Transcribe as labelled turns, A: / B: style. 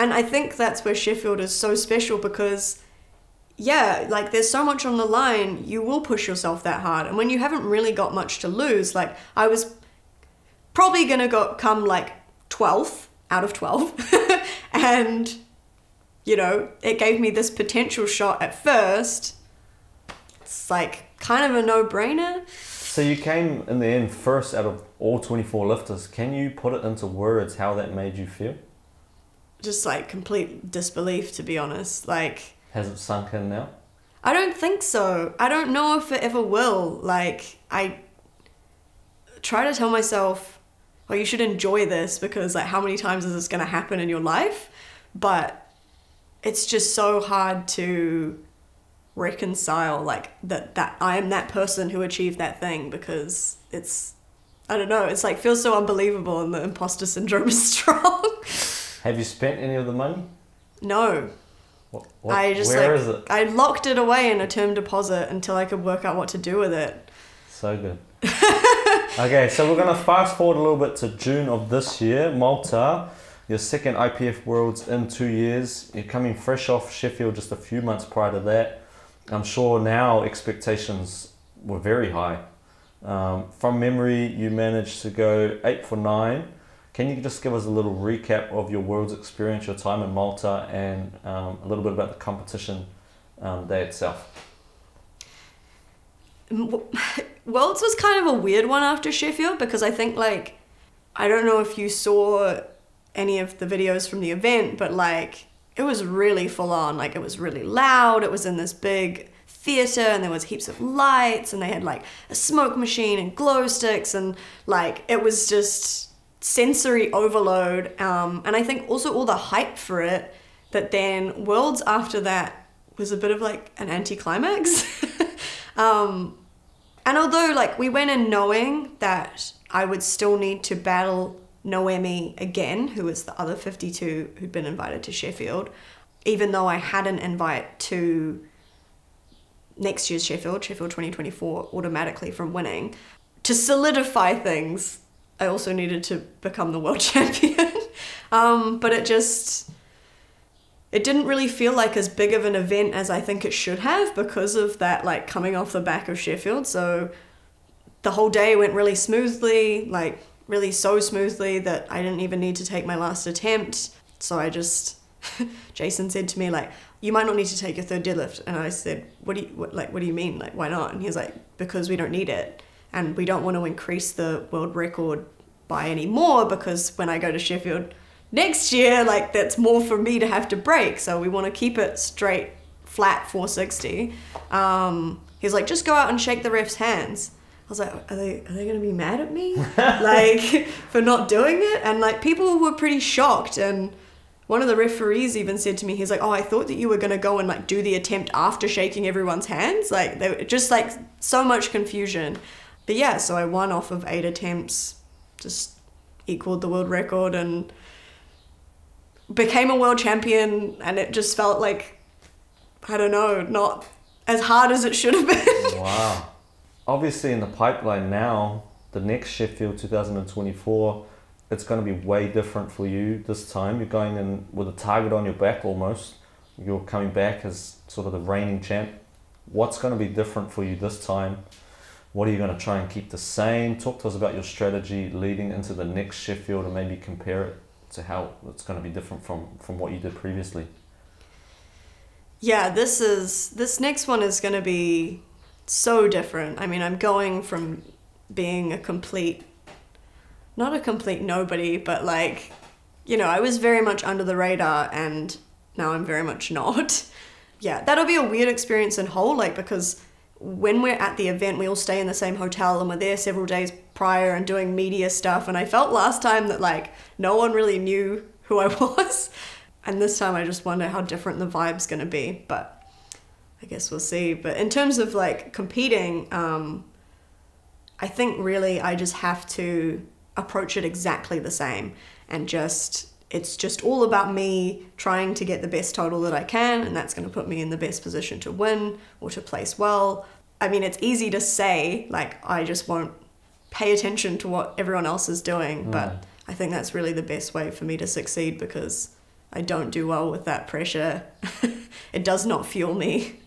A: And I think that's where Sheffield is so special because, yeah, like there's so much on the line, you will push yourself that hard. And when you haven't really got much to lose, like I was probably going to come like 12th out of 12. And, you know, it gave me this potential shot at first. It's like kind of a no-brainer.
B: So you came in the end first out of all 24 lifters. Can you put it into words how that made you feel?
A: Just like complete disbelief, to be honest. Like,
B: has it sunk in now?
A: I don't think so. I don't know if it ever will. Like, I try to tell myself, well, you should enjoy this because like how many times is this going to happen in your life? But it's just so hard to reconcile like that I am that person who achieved that thing, because it's, I don't know, it's like feels so unbelievable and the imposter syndrome is strong.
B: Have you spent any of the money?
A: No.
B: What,
A: Where
B: is it?
A: I locked it away in a term deposit until I could work out what to do with it.
B: So good. Okay, so we're going to fast forward a little bit to June of this year. Malta, your second IPF Worlds in 2 years. You're coming fresh off Sheffield just a few months prior to that. I'm sure now expectations were very high. From memory, you managed to go 8 for 9. Can you just give us a little recap of your Worlds experience, your time in Malta, and a little bit about the competition day itself?
A: Worlds was kind of a weird one after Sheffield, because I think like, I don't know if you saw any of the videos from the event, but like it was really full on. Like it was really loud. It was in this big theater and there was heaps of lights and they had like a smoke machine and glow sticks and like it was just sensory overload. And I think also all the hype for it, that then Worlds after that was a bit of like an anticlimax. And although like we went in knowing that I would still need to battle Noemi again, who was the other 52 who'd been invited to Sheffield, even though I had an invite to next year's Sheffield 2024 automatically from winning, to solidify things, I also needed to become the world champion. But it didn't really feel like as big of an event as I think it should have because of that, like coming off the back of Sheffield. So the whole day went really smoothly, like really so smoothly that I didn't even need to take my last attempt. So I just, Jason said to me like, you might not need to take your third deadlift. And I said, what do you mean? Like, why not? And he was like, because we don't need it. And we don't want to increase the world record by any more, because when I go to Sheffield next year, like that's more for me to have to break. So we want to keep it straight, flat 460. He's like, just go out and shake the ref's hands. I was like, are they going to be mad at me? Like for not doing it? And like people were pretty shocked. And one of the referees even said to me, he's like, oh, I thought that you were going to go and like do the attempt after shaking everyone's hands. Like they were just like so much confusion. But yeah, so I won off of 8 attempts, just equaled the world record and became a world champion. And it just felt like, I don't know, not as hard as it should have been.
B: Wow. Obviously in the pipeline now, the next Sheffield 2024, it's going to be way different for you this time. You're going in with a target on your back almost. You're coming back as sort of the reigning champ. What's going to be different for you this time? What are you going to try and keep the same? Talk to us about your strategy leading into the next Sheffield and maybe compare it to how it's going to be different from what you did previously.
A: Yeah, this next one is going to be so different. I mean, I'm going from being not a complete nobody, but like, you know, I was very much under the radar and now I'm very much not. Yeah, that'll be a weird experience in whole, like, because when we're at the event, we all stay in the same hotel and we're there several days prior and doing media stuff. And I felt last time that like no one really knew who I was. And this time I just wonder how different the vibe's going to be, but I guess we'll see. But in terms of like competing, I think really I just have to approach it exactly the same and it's just all about me trying to get the best total that I can, and that's going to put me in the best position to win or to place well. I mean, it's easy to say, like, I just won't pay attention to what everyone else is doing, but I think that's really the best way for me to succeed, because I don't do well with that pressure. It does not fuel me.